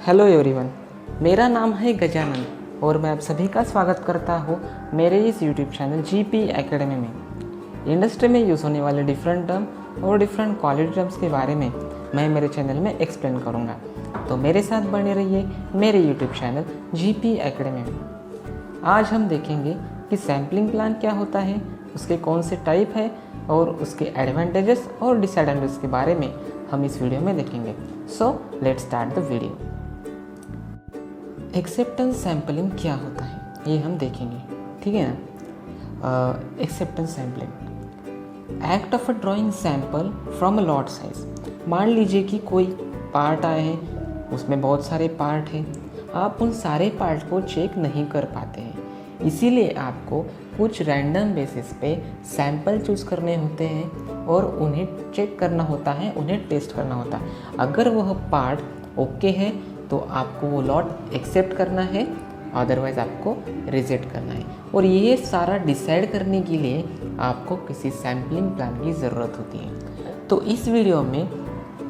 Hello everyone, मेरा नाम है गजानन और मैं आप सभी का स्वागत करता हूँ मेरे इस यूट्यूब चैनल जीपी एकेडमी में। इंडस्ट्री में यूज़ होने वाले डिफरेंट टर्म और डिफरेंट क्वालिटी टर्म्स के बारे में मैं मेरे चैनल में एक्सप्लेन करूँगा, तो मेरे साथ बने रहिए मेरे यूट्यूब चैनल जीपी एकेडमी में। आज हम देखेंगे कि सैम्पलिंग प्लान क्या होता है, उसके कौन से टाइप है और उसके एडवांटेजेस और डिसएडवांटेजेस के बारे में हम इस वीडियो में देखेंगे। So let's start the video. Acceptance sampling क्या होता है ये हम देखेंगे, ठीक है ना। Acceptance sampling act of a drawing sample from a lot size. मान लीजिए कि कोई पार्ट आए हैं, उसमें बहुत सारे पार्ट हैं, आप उन सारे पार्ट को चेक नहीं कर पाते हैं, इसीलिए आपको कुछ रैंडम बेसिस पे सैंपल चूज़ करने होते हैं और उन्हें चेक करना होता है, उन्हें टेस्ट करना होता है। अगर वह पार्ट ओके है तो आपको वो लॉट एक्सेप्ट करना है, अदरवाइज़ आपको रिजेक्ट करना है। और ये सारा डिसाइड करने के लिए आपको किसी सैम्पलिंग प्लान की ज़रूरत होती है। तो इस वीडियो में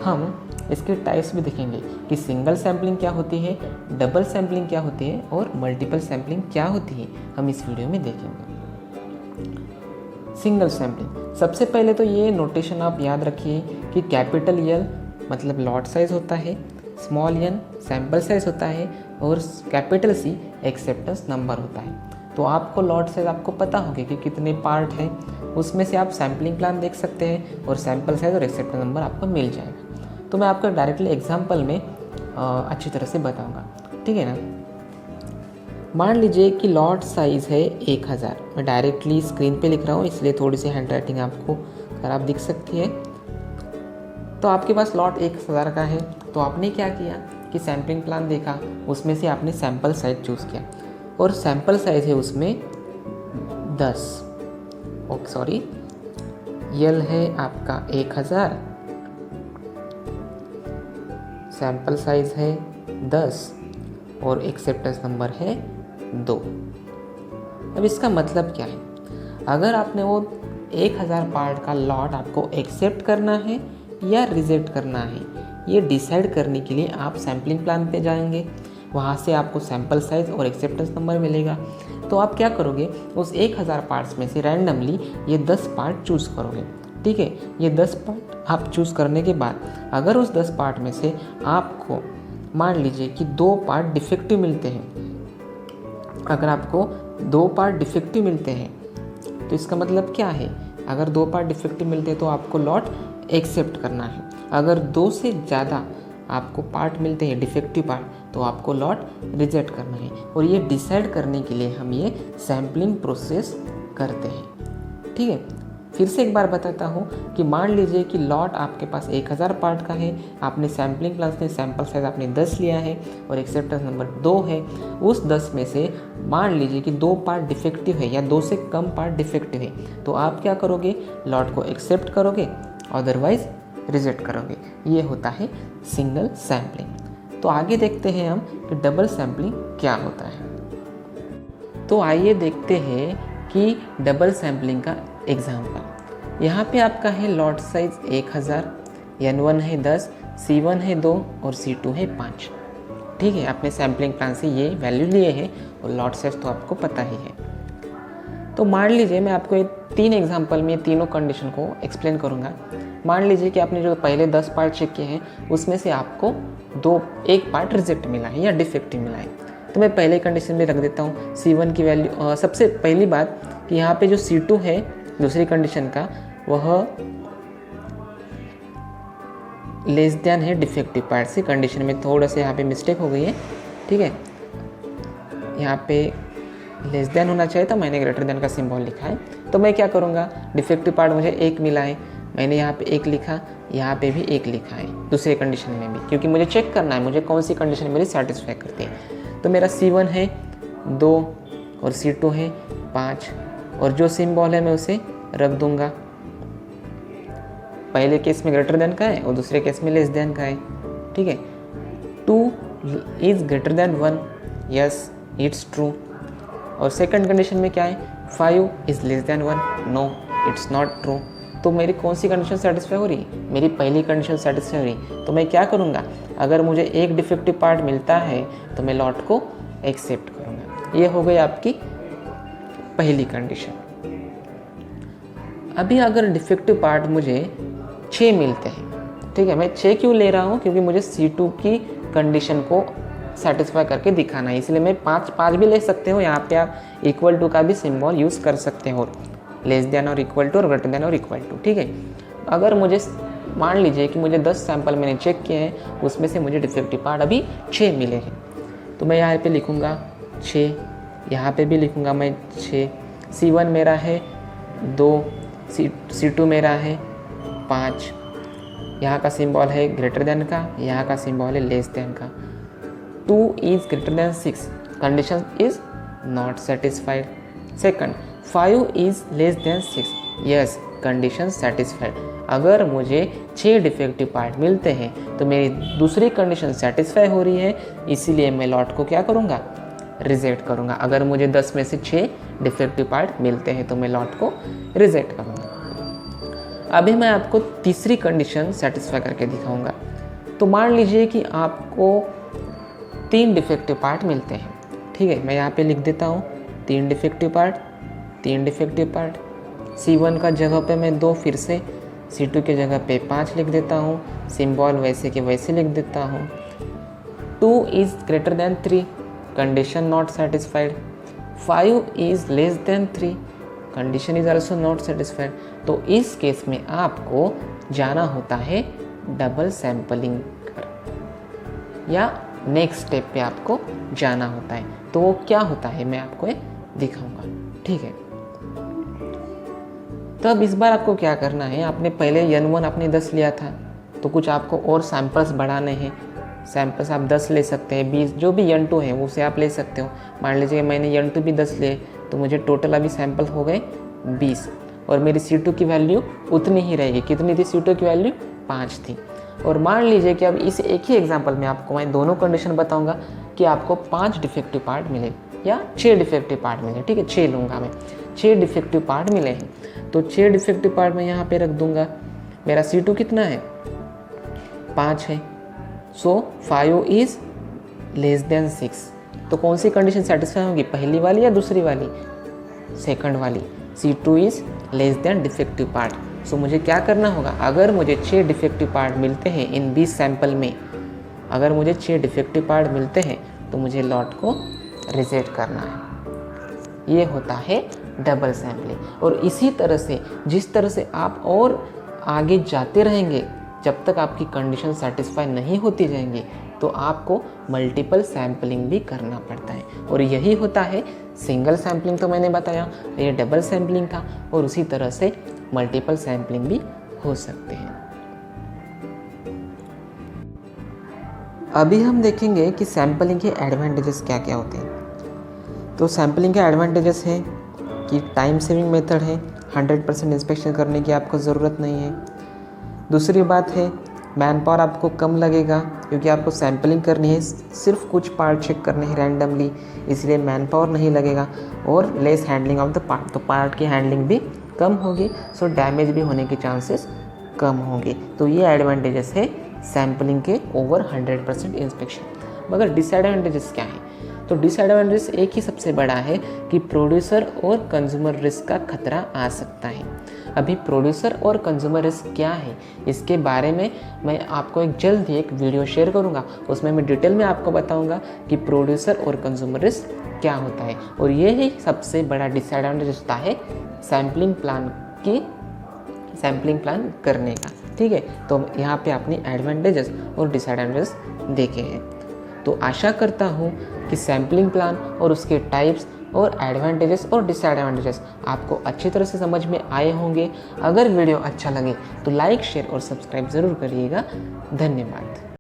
हम इसके टाइप्स भी देखेंगे कि सिंगल सैम्पलिंग क्या होती है, डबल सैम्पलिंग क्या होती है और मल्टीपल सैम्पलिंग क्या होती है, हम इस वीडियो में देखेंगे। सिंगल सैम्पलिंग, सबसे पहले तो ये नोटेशन आप याद रखिए कि कैपिटल यल मतलब लॉट साइज होता है, स्मॉल एन सैम्पल साइज होता है और कैपिटल सी एक्सेप्टेंस नंबर होता है। तो आपको लॉट साइज आपको पता होगा कि कितने पार्ट हैं, उसमें से आप सैम्पलिंग प्लान देख सकते हैं और सैम्पल साइज और एक्सेप्टेंस नंबर आपको मिल जाएगा। तो मैं आपको डायरेक्टली एग्जांपल में अच्छी तरह से बताऊंगा, ठीक है ना। मान लीजिए कि लॉट साइज़ है 1000। मैं डायरेक्टली स्क्रीन पे लिख रहा हूँ, इसलिए थोड़ी सी हैंड राइटिंग आपको खराब दिख सकती है। तो आपके पास लॉट 1000 का है, तो आपने क्या किया कि सैम्पलिंग प्लान देखा, उसमें से आपने सैम्पल साइज चूज़ किया और सैम्पल साइज है उसमें 10, ओके सॉरी, यल है आपका 1000, सैम्पल साइज है 10 और एक्सेप्टेंस नंबर है 2। अब इसका मतलब क्या है, अगर आपने वो 1000 पार्ट का लॉट आपको एक्सेप्ट करना है या रिजेक्ट करना है, ये डिसाइड करने के लिए आप सैम्पलिंग प्लान पे जाएंगे, वहाँ से आपको सैम्पल साइज और एक्सेप्टेंस नंबर मिलेगा। तो आप क्या करोगे, उस 1000 पार्ट्स में से रैंडमली ये 10 पार्ट चूज़ करोगे, ठीक है। ये 10 पार्ट आप चूज़ करने के बाद अगर उस 10 पार्ट में से आपको मान लीजिए कि 2 पार्ट डिफेक्टिव मिलते हैं, अगर आपको 2 पार्ट डिफेक्टिव मिलते हैं तो इसका मतलब क्या है, अगर 2 पार्ट डिफेक्टिव मिलते हैं तो आपको लॉट एक्सेप्ट करना है। अगर 2 से ज़्यादा आपको पार्ट मिलते हैं डिफेक्टिव पार्ट, तो आपको लॉट रिजेक्ट करना है। और ये डिसाइड करने के लिए हम ये सैम्पलिंग प्रोसेस करते हैं, ठीक है। फिर से एक बार बताता हूँ कि मान लीजिए कि लॉट आपके पास 1000 पार्ट का है, आपने सैम्पलिंग प्लान से सैम्पल साइज आपने 10 लिया है और एक्सेप्टेंस नंबर 2 है। उस 10 में से मान लीजिए कि 2 पार्ट डिफेक्टिव है या 2 से कम पार्ट डिफेक्टिव है, तो आप क्या करोगे, लॉट को एक्सेप्ट करोगे, अदरवाइज रिजेक्ट करोगे। ये होता है सिंगल सैम्पलिंग। तो आगे देखते हैं हम कि डबल सैम्पलिंग क्या होता है। तो आइए देखते हैं कि डबल सैम्पलिंग का एग्जाम्पल। यहाँ पे आपका है लॉट साइज 1000, N1 है 10, C1 है 2 और C2 है 5, ठीक है। आपने सैम्पलिंग प्लान से ये वैल्यू लिए हैं और लॉट साइज तो आपको पता ही है। तो मान लीजिए मैं आपको 3 एग्जाम्पल में तीनों कंडीशन को एक्सप्लेन करूँगा। मान लीजिए कि आपने जो पहले 10 पार्ट चेक किए हैं उसमें से आपको एक पार्ट रिजेक्ट मिला है या डिफेक्टिव मिला है। तो मैं पहले कंडीशन में रख देता हूँ C1 की वैल्यू। सबसे पहली बात कि यहाँ पे जो C2 है दूसरी कंडीशन का, वह लेस देन है डिफेक्टिव पार्ट से। कंडीशन में थोड़ा सा यहाँ पे मिस्टेक हो गई है, ठीक है। यहाँ पे लेस देन होना चाहिए था, मैंने ग्रेटर देन का सिंबल लिखा है। तो मैं क्या करूँगा, डिफेक्टिव पार्ट मुझे 1 मिला है, मैंने यहाँ पे 1 लिखा, यहाँ पे भी 1 लिखा है दूसरे कंडीशन में भी, क्योंकि मुझे चेक करना है मुझे कौन सी कंडीशन मेरी सेटिस्फाई करती है। तो मेरा C1 है 2 और C2 है 5 और जो सिंबल है मैं उसे रख दूंगा। पहले केस में ग्रेटर देन का है और दूसरे केस में लेस देन का है, ठीक है। 2 is greater than 1, yes it's true. और सेकंड कंडीशन में क्या है, 5 is less than 1, no it's not true. तो मेरी कौन सी कंडीशन सेटिस्फाई हो रही, मेरी पहली कंडीशन सेटिस्फाई हो रही। तो मैं क्या करूँगा, अगर मुझे एक डिफेक्टिव पार्ट मिलता है तो मैं लॉट को एक्सेप्ट करूँगा। ये हो गई आपकी पहली कंडीशन। अभी अगर डिफेक्टिव पार्ट मुझे 6 मिलते हैं, ठीक है, मैं 6 क्यों ले रहा हूँ, क्योंकि मुझे C2 की कंडीशन को सेटिस्फाई करके दिखाना है, इसलिए मैं 5 भी ले सकते हो। यहाँ पे आप इक्वल टू का भी सिंबल यूज़ कर सकते हो, लेस देन और इक्वल टू और ग्रेटर देन और इक्वल टू, ठीक है। अगर मुझे मान लीजिए कि मुझे 10 सैंपल मैंने चेक किए हैं, उसमें से मुझे डिफेक्टिव पार्ट अभी 6 मिले हैं, तो मैं यहाँ पे लिखूँगा 6, यहाँ पे भी लिखूँगा मैं 6। C1 मेरा है 2, C2 मेरा है 5, यहाँ का सिंबल है ग्रेटर देन का, यहाँ का सिंबल है लेस देन का। 2 is greater then 6, condition is not satisfied. Second, 5 is less then 6, yes, condition satisfied. अगर मुझे 6 डिफेक्टिव पार्ट मिलते हैं तो मेरी दूसरी कंडीशन सेटिस्फाई हो रही है, इसीलिए मैं लॉट को क्या करूँगा, रिजेक्ट करूँगा। अगर मुझे 10 में से 6 डिफेक्टिव पार्ट मिलते हैं तो मैं लॉट को रिजेक्ट करूँगा। अभी मैं आपको तीसरी कंडीशन सेटिस्फाई करके दिखाऊंगा। तो मान लीजिए कि आपको 3 डिफेक्टिव पार्ट मिलते हैं, ठीक है, मैं यहाँ पे लिख देता हूँ 3 defective part, 3 defective part. C1 का जगह पे मैं 2, फिर से C2 के जगह पे 5 लिख देता हूँ, सिंबल वैसे के वैसे लिख देता हूँ। 2 is greater then 3, condition not satisfied. 5 is less then 3, condition is also not satisfied. तो इस केस में आपको जाना होता है डबल सैम्पलिंग कर, या नेक्स्ट स्टेप पे आपको जाना होता है। तो वो क्या होता है मैं आपको दिखाऊंगा, ठीक है। तो अब इस बार आपको क्या करना है, आपने पहले N1 आपने 10 लिया था, तो कुछ आपको और सैम्पल्स बढ़ाने हैं। सैम्पल्स आप 10 ले सकते हैं, 20, जो भी N2 है उसे आप ले सकते हो। मान लीजिए मैंने N2 भी 10 लिए, तो मुझे टोटल अभी सैंपल हो गए 20, और मेरी C2 की वैल्यू उतनी ही रहेगी। कितनी थी C2 की वैल्यू? 5 थी। और मान लीजिए कि अब इस एक ही एग्जांपल में आपको मैं दोनों कंडीशन बताऊंगा कि आपको 5 डिफेक्टिव पार्ट मिले या 6 डिफेक्टिव पार्ट मिले, ठीक है, 6 लूँगा मैं। 6 डिफेक्टिव पार्ट मिले हैं, तो 6 डिफेक्टिव पार्ट मैं यहाँ पे रख दूँगा। मेरा C2 कितना है? 5 है। सो 5 इज़ लेस देन 6। तो कौन सी कंडीशन सेटिस्फाई होगी, पहली वाली या दूसरी वाली? सेकंड वाली। C2 is less than defective part. So मुझे क्या करना होगा, अगर मुझे 6 डिफेक्टिव पार्ट मिलते हैं इन 20 सैंपल में, अगर मुझे 6 डिफेक्टिव पार्ट मिलते हैं तो मुझे लॉट को रिजेक्ट करना है। ये होता है डबल सैम्पलिंग। और इसी तरह से जिस तरह से आप और आगे जाते रहेंगे, जब तक आपकी कंडीशन सेटिस्फाई नहीं होती जाएंगी, तो आपको मल्टीपल सैम्पलिंग भी करना पड़ता है। और यही होता है सिंगल सैम्पलिंग, तो मैंने बताया, ये डबल सैम्पलिंग था, और उसी तरह से मल्टीपल सैम्पलिंग भी हो सकते हैं। अभी हम देखेंगे कि सैम्पलिंग के एडवांटेजेस क्या क्या होते हैं। तो सैम्पलिंग के एडवांटेजेस हैं कि टाइम सेविंग मेथड है, 100% इंस्पेक्शन करने की आपको ज़रूरत नहीं है। दूसरी बात है मैन पावर आपको कम लगेगा, क्योंकि आपको सैम्पलिंग करनी है, सिर्फ कुछ पार्ट चेक करने हैं रैंडमली, इसलिए मैन पावर नहीं लगेगा। और less handling of the part, तो पार्ट की हैंडलिंग भी कम होगी, सो डैमेज भी होने के चांसेस कम होंगे। तो ये एडवांटेजेस है सैम्पलिंग के ओवर 100% इंस्पेक्शन। मगर डिसएडवांटेजेस क्या है? तो डिसएडवांटेज एक ही सबसे बड़ा है कि प्रोड्यूसर और कंज्यूमर रिस्क का खतरा आ सकता है। अभी प्रोड्यूसर और कंज्यूमर रिस्क क्या है, इसके बारे में मैं आपको जल्द ही एक वीडियो शेयर करूंगा। उसमें मैं डिटेल में आपको बताऊंगा कि प्रोड्यूसर और कंज्यूमर रिस्क क्या होता है। और ये ही सबसे बड़ा डिसएडवांटेज होता है सैम्पलिंग प्लान करने का, ठीक है। तो यहाँ पे आपने एडवांटेजेस और डिसएडवांटेजेस देखे हैं। तो आशा करता हूँ कि सैम्पलिंग प्लान और उसके टाइप्स और एडवांटेजेस और डिसएडवांटेजेस आपको अच्छी तरह से समझ में आए होंगे। अगर वीडियो अच्छा लगे तो लाइक, शेयर और सब्सक्राइब ज़रूर करिएगा। धन्यवाद।